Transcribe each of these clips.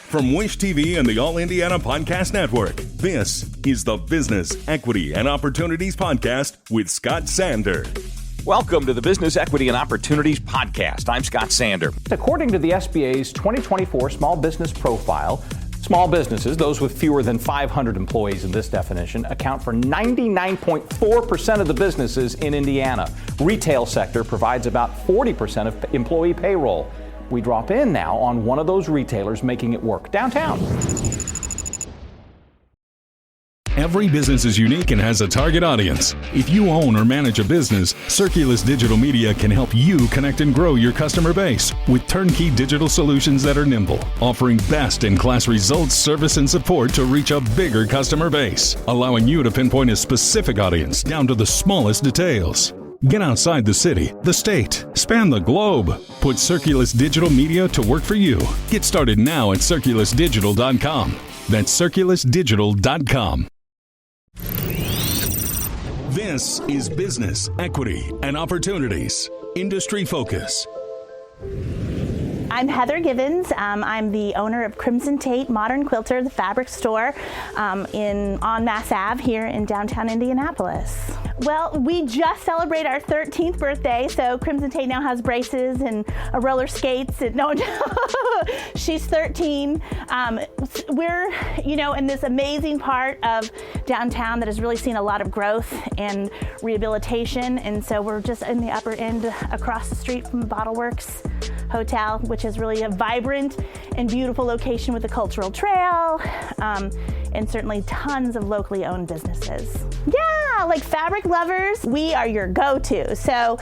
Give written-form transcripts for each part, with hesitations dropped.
From Wish TV and the All Indiana Podcast Network, this is the Business, Equity, and Opportunities Podcast with Scott Sander. Welcome to the Business, Equity, and Opportunities Podcast. I'm Scott Sander. According to the SBA'S 2024 Small Business Profile, small businesses, those with fewer than 500 employees in this definition, account for 99.4% of the businesses in Indiana. Retail sector provides about 40% of employee payroll. We drop in now on one of those retailers making it work downtown. Every business is unique and has a target audience. If you own or manage a business, Circulus Digital Media can help you connect and grow your customer base with turnkey digital solutions that are nimble, offering best-in-class results, service, and support to reach a bigger customer base, allowing you to pinpoint a specific audience down to the smallest details. Get outside the city, the state, span the globe. Put Circulus Digital Media to work for you. Get started now at circulusdigital.com. That's circulusdigital.com. This is Business, Equity, and Opportunities. Industry Focus. I'm Heather Givens. I'm the owner of Crimson Tate Modern Quilter, the fabric store on Mass Ave here in downtown Indianapolis. Well, we just celebrated our 13th birthday, so Crimson Tate now has braces and roller skates. She's 13. We're, in this amazing part of downtown that has really seen a lot of growth and rehabilitation, and so we're just in the upper end across the street from the Bottle Works Hotel, which is really a vibrant and beautiful location with a cultural trail, and certainly tons of locally owned businesses. Yeah, like fabric lovers, we are your go-to. So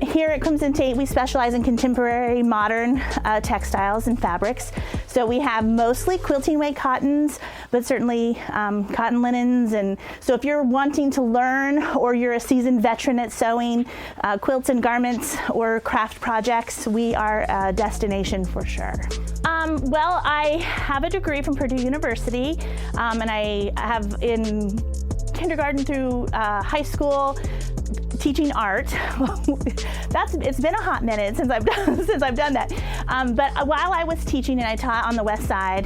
here at Crimson Tate, we specialize in contemporary modern textiles and fabrics. So we have mostly quilting weight cottons, but certainly cotton linens. And so if you're wanting to learn or you're a seasoned veteran at sewing quilts and garments or craft projects, we are a destination for sure. Well, I have a degree from Purdue University, and I have in kindergarten through high school teaching art. It's been a hot minute since I've done that. But while I was teaching and I taught on the West Side,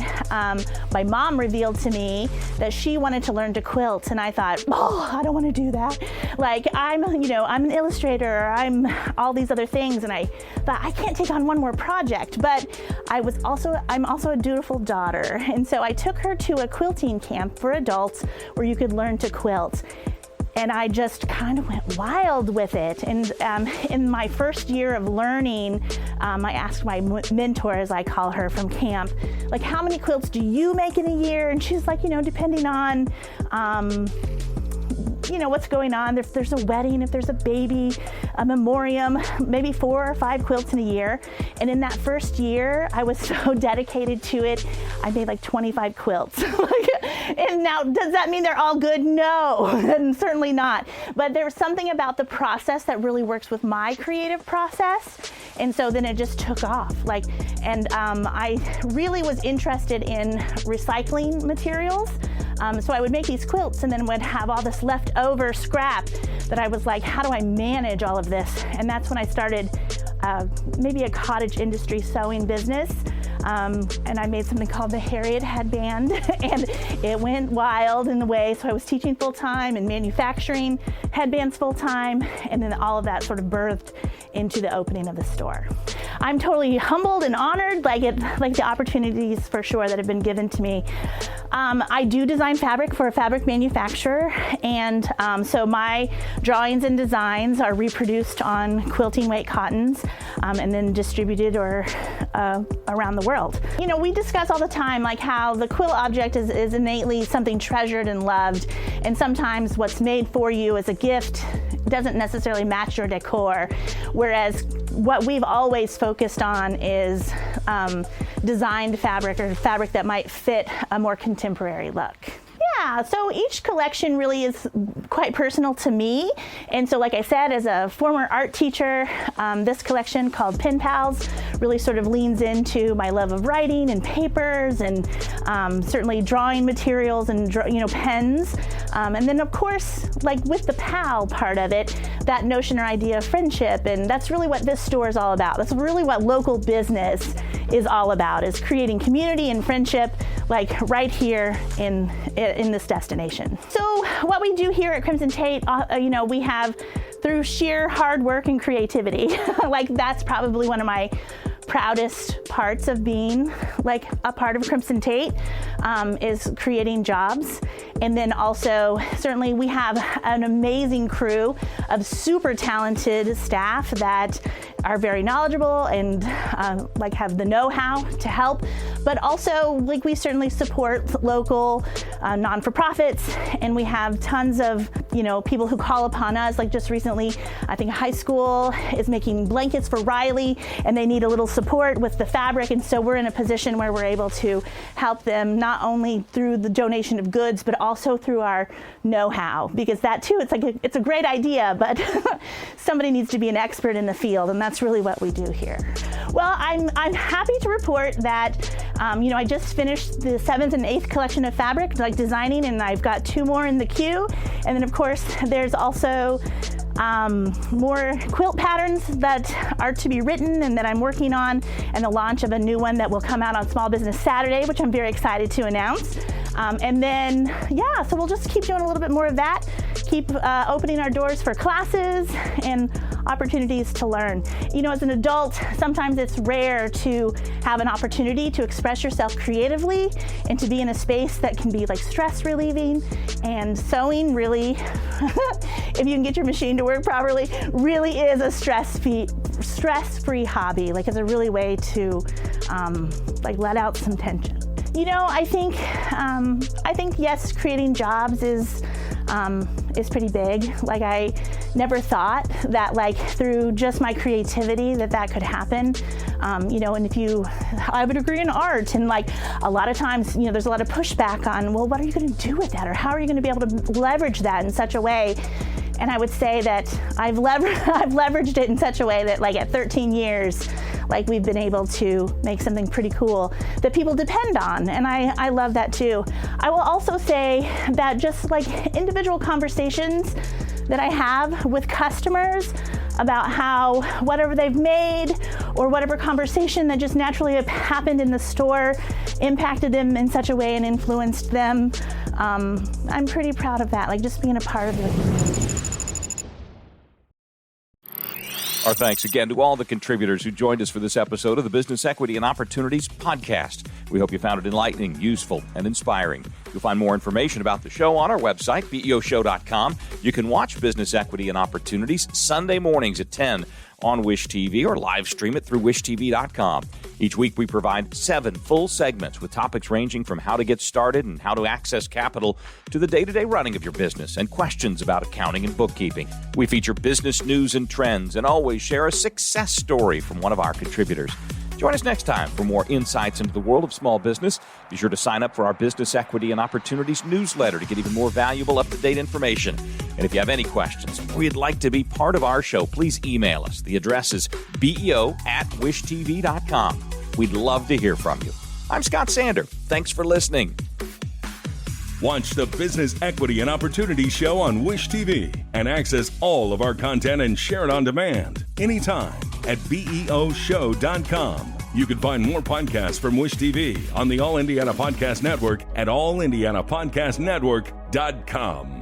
my mom revealed to me that she wanted to learn to quilt, and I thought, I don't want to do that. Like I'm an illustrator, or I'm all these other things, and I thought I can't take on one more project. But I'm also a dutiful daughter, and so I took her to a quilting camp for adults where you could learn to quilt. And I just kind of went wild with it. And in my first year of learning, I asked my mentor, as I call her from camp, like, how many quilts do you make in a year? And she's like, depending on, what's going on. If there's a wedding, if there's a baby, a memoriam, maybe 4 or 5 quilts in a year. And in that first year, I was so dedicated to it, I made like 25 quilts. And now, does that mean they're all good? No, and certainly not. But there was something about the process that really works with my creative process. And so then it just took off. I really was interested in recycling materials. So I would make these quilts and then would have all this leftover scrap that I was like, how do I manage all of this? And that's when I started maybe a cottage industry sewing business. And I made something called the Harriet headband, and it went wild in the way. So I was teaching full-time and manufacturing headbands full-time, and then all of that sort of birthed into the opening of the store. I'm totally humbled and honored, like the opportunities for sure that have been given to me. I do design fabric for a fabric manufacturer, and so my drawings and designs are reproduced on quilting weight cottons and then distributed or around the world. We discuss all the time like how the quilt object is innately something treasured and loved, and sometimes what's made for you as a gift doesn't necessarily match your decor, whereas what we've always focused on is designed fabric or fabric that might fit a more contemporary look. Yeah, so each collection really is quite personal to me. And so like I said, as a former art teacher, this collection called Pen Pals really sort of leans into my love of writing and papers and certainly drawing materials and pens. And then of course, like with the pal part of it, that notion or idea of friendship. And that's really what this store is all about. That's really what local business is all about, is creating community and friendship like right here in this destination. So what we do here at Crimson Tate, we have, through sheer hard work and creativity, like that's probably one of my proudest parts of being like a part of Crimson Tate, is creating jobs. And then also, certainly we have an amazing crew of super talented staff that are very knowledgeable and have the know-how to help. But also, like, we certainly support local non-for-profits, and we have tons of people who call upon us. Like just recently, I think a high school is making blankets for Riley, and they need a little support with the fabric, and so we're in a position where we're able to help them not only through the donation of goods, but also through our know-how, because that too, it's a great idea, but somebody needs to be an expert in the field, and that's really what we do here. Well, I'm happy to report that I just finished the 7th and 8th collection of fabric, like designing, and I've got 2 more in the queue. And then of course there's also more quilt patterns that are to be written and that I'm working on, and the launch of a new one that will come out on Small Business Saturday, which I'm very excited to announce. And then, so we'll just keep doing a little bit more of that, keep opening our doors for classes and opportunities to learn. As an adult, sometimes it's rare to have an opportunity to express yourself creatively and to be in a space that can be like stress relieving. And sewing really, if you can get your machine to work properly, really is a stress-free hobby. Like, it's a really way to let out some tension. I think yes, creating jobs is pretty big. Like, I never thought that through just my creativity that could happen. And I have a degree in art, and a lot of times, there's a lot of pushback on, well, what are you going to do with that? Or how are you going to be able to leverage that in such a way? And I would say that I've leveraged it in such a way that at 13 years, we've been able to make something pretty cool that people depend on. And I love that too. I will also say that just individual conversations that I have with customers about how whatever they've made or whatever conversation that just naturally happened in the store impacted them in such a way and influenced them. I'm pretty proud of that, just being a part of it. Our thanks again to all the contributors who joined us for this episode of the Business Equity and Opportunities podcast. We hope you found it enlightening, useful, and inspiring. You'll find more information about the show on our website, BEOshow.com. You can watch Business Equity and Opportunities Sunday mornings at 10 on Wish TV or live stream it through wishtv.com. Each week we provide 7 full segments with topics ranging from how to get started and how to access capital to the day-to-day running of your business and questions about accounting and bookkeeping. We feature business news and trends and always share a success story from one of our contributors. Join us next time for more insights into the world of small business. Be sure to sign up for our Business Equity and Opportunities newsletter to get even more valuable, up-to-date information. And if you have any questions or you'd like to be part of our show, please email us. The address is beo@wishtv.com. We'd love to hear from you. I'm Scott Sander. Thanks for listening. Watch the Business Equity and Opportunities show on Wish TV and access all of our content and share it on demand anytime at BEOshow.com. You can find more podcasts from Wish TV on the All Indiana Podcast Network at allindianapodcastnetwork.com.